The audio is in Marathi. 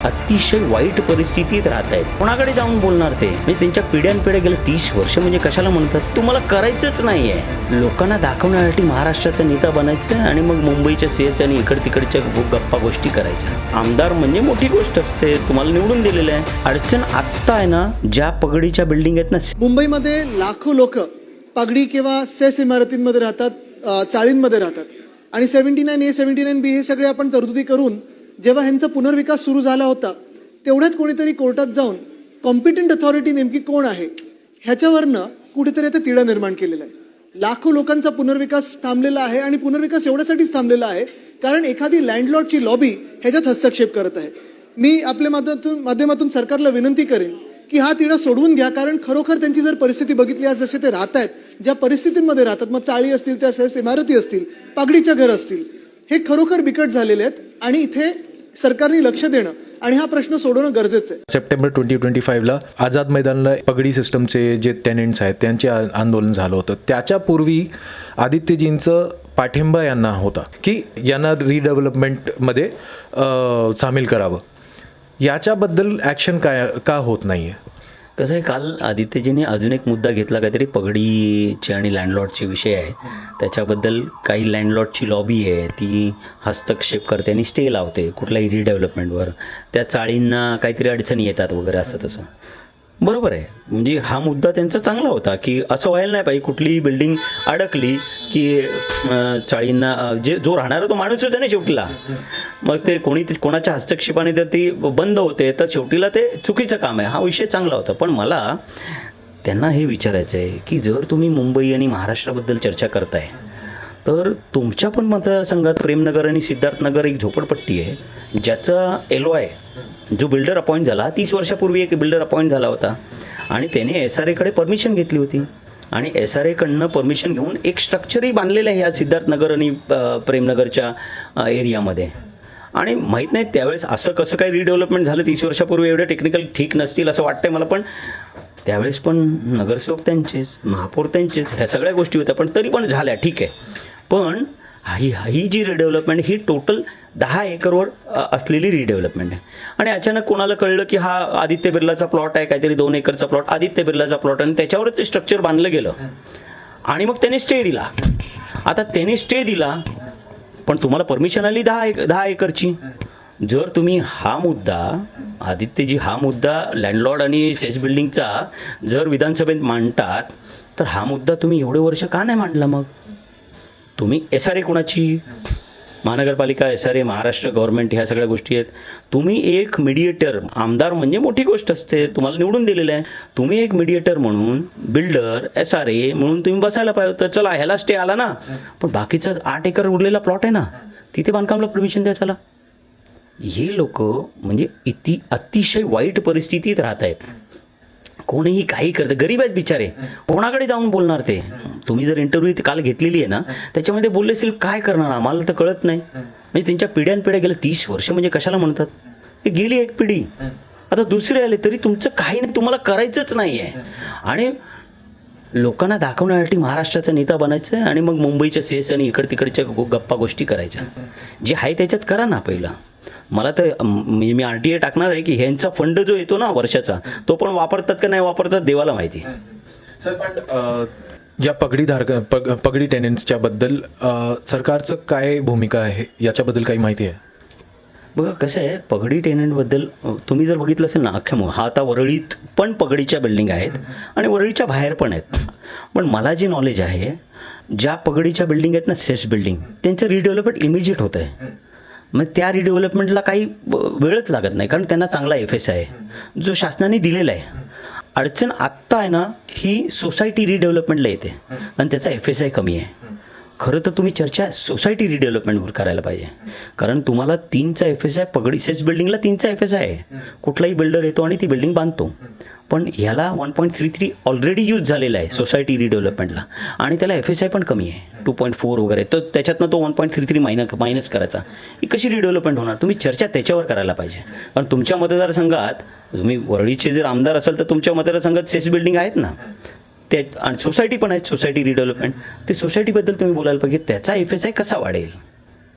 अतिशय वाईट परिस्थितीत राहत आहेत. कोणाकडे जाऊन बोलणार ते? म्हणजे त्यांच्या पिढ्यानपिढ्या गेलं 30 वर्ष म्हणजे कशाला म्हणतात? तुम्हाला करायचंच नाहीये. लोकांना दाखवण्यासाठी महाराष्ट्राचा नेता बनायचं आणि मग मुंबईच्या सीएस आणि इकड तिकडच्या गप्पा गोष्टी करायच्या. आमदार म्हणजे मोठी गोष्ट असते. तुम्हाला निवडून दिलेलं आहे. अडचण आत्ता आहे ना, ज्या पगडीच्या बिल्डिंग आहेत ना, मुंबईमध्ये लाखो लोक पगडी किंवा सेस इमारतींमध्ये राहतात, चाळींमध्ये राहतात आणि 79A 79B हे सगळे आपण तरतुदी करून जेव्हा ह्यांचा पुनर्विकास सुरू झाला होता तेवढ्यात कोणीतरी कोर्टात जाऊन कॉम्पिटंट अथॉरिटी नेमकी कोण आहे ह्याच्यावरनं कुठेतरी आता तिढा निर्माण केलेला आहे. लाखो लोकांचा पुनर्विकास थांबलेला आहे आणि पुनर्विकास एवढ्यासाठीच थांबलेला आहे कारण एखादी लँडलॉर्डची लॉबी ह्याच्यात हस्तक्षेप करत आहे. मी आपल्या माध्यमातून सरकारला विनंती करेन की हा तिढा सोडवून घ्या, कारण खरोखर त्यांची जर परिस्थिती बघितली आज जसे ते राहत आहेत, ज्या परिस्थितींमध्ये राहतात, मग चाळी असतील, त्या सेस इमारती असतील, पगडीच्या घर असतील, हे खरोखर बिकट झालेले आहेत आणि इथे सरकारने लक्ष देणं आणि हा प्रश्न सोडवणं गरजेचं आहे. सप्टेंबर 2025ला आझाद मैदानला पगडी सिस्टमचे जे टेनेंट्स आहेत त्यांचे आंदोलन झालं होतं. त्याच्यापूर्वी आदित्यजींचं पाठिंबा यांना होता की यांना रिडेव्हलपमेंटमध्ये सामील करावं. याच्याबद्दल ॲक्शन का होत नाही आहे? कसं आहे, काल आदित्यजीने अजून एक मुद्दा घेतला, काहीतरी पगडीचे आणि लँडलॉर्डचे विषय आहे. त्याच्याबद्दल काही लँडलॉर्डची लॉबी आहे, ती हस्तक्षेप करते आणि स्टे लावते कुठल्याही रिडेव्हलपमेंटवर. त्या चाळींना काहीतरी अडचणी येतात वगैरे असं तसं. बरोबर आहे, म्हणजे हा मुद्दा त्यांचा चांगला होता की असं व्हायला नाही पाहिजे. कुठलीही बिल्डिंग अडकली की चाळींना जो राहणारा तो माणूसच आहे ना शेवटीला. मग ते कोणाच्या हस्तक्षेपाने जर ती बंद होते तर शेवटीला ते चुकीचं काम आहे. हा विषय चांगला होता. पण मला त्यांना हे विचारायचं आहे की जर तुम्ही मुंबई आणि महाराष्ट्राबद्दल चर्चा करताय तर तुमच्या पण मतदारसंघात प्रेमनगर आणि सिद्धार्थनगर एक झोपडपट्टी आहे ज्याचा LOI जो बिल्डर अपॉइंट झाला 30 वर्षापूर्वी एक बिल्डर अपॉइंट झाला होता आणि त्याने SRAकडे परमिशन घेतली होती आणि SRAकडनं परमिशन घेऊन एक स्ट्रक्चरही बांधलेलं आहे या सिद्धार्थनगर आणि प्रेमनगरच्या एरियामध्ये. आणि माहीत नाही त्यावेळेस असं कसं काही रिडेव्हलपमेंट झालं 30 वर्षापूर्वी. एवढे टेक्निकल ठीक नसतील असं वाटतंय मला, पण त्यावेळेस पण नगरसेवक त्यांचेच, महापौर त्यांचेच, ह्या सगळ्या गोष्टी होत्या. पण तरी पण झाल्या, ठीक आहे. पण ही जी रिडेव्हलपमेंट ही टोटल 10 एकरवर असलेली रिडेव्हलपमेंट आहे. आणि अचानक कोणाला कळलं की हा आदित्य बिर्लाचा प्लॉट आहे, काहीतरी 2 एकरचा प्लॉट, आदित्य बिर्लाचा प्लॉट, आणि त्याच्यावरच ते स्ट्रक्चर बांधलं गेलं आणि मग त्याने स्टे दिला. आता त्याने स्टे दिला पण तुम्हाला परमिशन आली 10 एकरची. जर तुम्ही हा मुद्दा आदित्यजी हा मुद्दा लँडलॉर्ड आणि सेस बिल्डिंगचा जर विधानसभेत मांडतात तर हा मुद्दा तुम्ही एवढे वर्ष का नाही मांडला? मग तुम्ही SRA कोणाची, महानगरपालिका, SRA, महाराष्ट्र गव्हर्नमेंट, ह्या सगळ्या गोष्टी आहेत. तुम्ही एक मीडिएटर, आमदार म्हणजे मोठी गोष्ट असते, तुम्हाला निवडून दिलेलं आहे. तुम्ही एक मीडिएटर म्हणून, बिल्डर, SRA म्हणून तुम्ही बसायला पाहिजे होतं. चला ह्याला स्टे आला ना, पण बाकीचा 8 एकर उरलेला प्लॉट आहे ना, तिथे बांधकामला परमिशन द्या. चला, हे लोक म्हणजे अतिशय वाईट परिस्थितीत राहत आहेत. कोणीही काही करतं, गरीब आहेत बिचारे, कोणाकडे जाऊन बोलणार ते? तुम्ही जर इंटरव्ह्यू काल घेतलेली आहे ना, त्याच्यामध्ये बोलले असेल काय करणार आम्हाला तर कळत नाही. म्हणजे त्यांच्या पिढ्यानपिढ्या गेलं 30 वर्ष म्हणजे कशाला म्हणतात? हे गेली एक पिढी, आता दुसरे आले, तरी तुमचं काही नाही, तुम्हाला करायचंच नाही आहे. आणि लोकांना दाखवण्यासाठी महाराष्ट्राचा नेता बनायचं आणि मग मुंबईच्या सीएस आणि इकड तिकडच्या गप्पा गोष्टी करायच्या. जे आहे त्याच्यात करा ना पहिला. मला तर मी RTA टाकणार आहे की ह्यांचा फंड जो येतो ना वर्षाचा, तो पण वापरतात का नाही वापरतात देवाला माहिती. सर, पण या पगडी टेनेंट्सच्या बद्दल सरकारचं काय भूमिका आहे याच्याबद्दल काही माहिती आहे? बघा कसं आहे, पगडी टेनंटबद्दल तुम्ही जर बघितलं असेल ना, अख्ख्या हा आता वरळीत पण पगडीच्या बिल्डिंग आहेत आणि वरळीच्या बाहेर पण आहेत. पण मला जे नॉलेज आहे, ज्या पगडीच्या बिल्डिंग आहेत ना, सेस बिल्डिंग, त्यांचं रिडेव्हलपमेंट इमिजिएट होतं आहे. मग त्या रिडेव्हलपमेंटला काही वेळच लागत नाही कारण त्यांना चांगला FSI आहे जो शासनाने दिलेला आहे. अडचण आत्ता आहे ना, ही सोसायटी रिडेव्हलपमेंटला येते आणि त्याचा FSI कमी आहे. खरं तर तुम्ही चर्चा सोसायटी रिडेव्हलपमेंटवर करायला पाहिजे, कारण तुम्हाला 3चा FSI, पगडी सेस बिल्डिंगला 3चा FSI आहे. कुठलाही बिल्डर येतो आणि ती बिल्डिंग बांधतो, पण ह्याला 1.33 ऑलरेडी यूज झालेला आहे सोसायटी रिडेव्हलपमेंटला आणि त्याला FSI पण कमी आहे 2.4 वगैरे. तर त्याच्यातनं तो 1.33 मायनस करायचा. ही कशी रिडेव्हलपमेंट होणार? तुम्ही चर्चा त्याच्यावर करायला पाहिजे. कारण तुमच्या मतदारसंघात तुम्ही वरळीचे जर आमदार असाल तर तुमच्या मतदारसंघात सेस बिल्डिंग आहेत ना, ते आणि सोसायटी पण आहेत, सोसायटी रिडेव्हलपमेंट. ते सोसायटीबद्दल तुम्ही बोलायला पाहिजे, त्याचा FSI कसा वाढेल.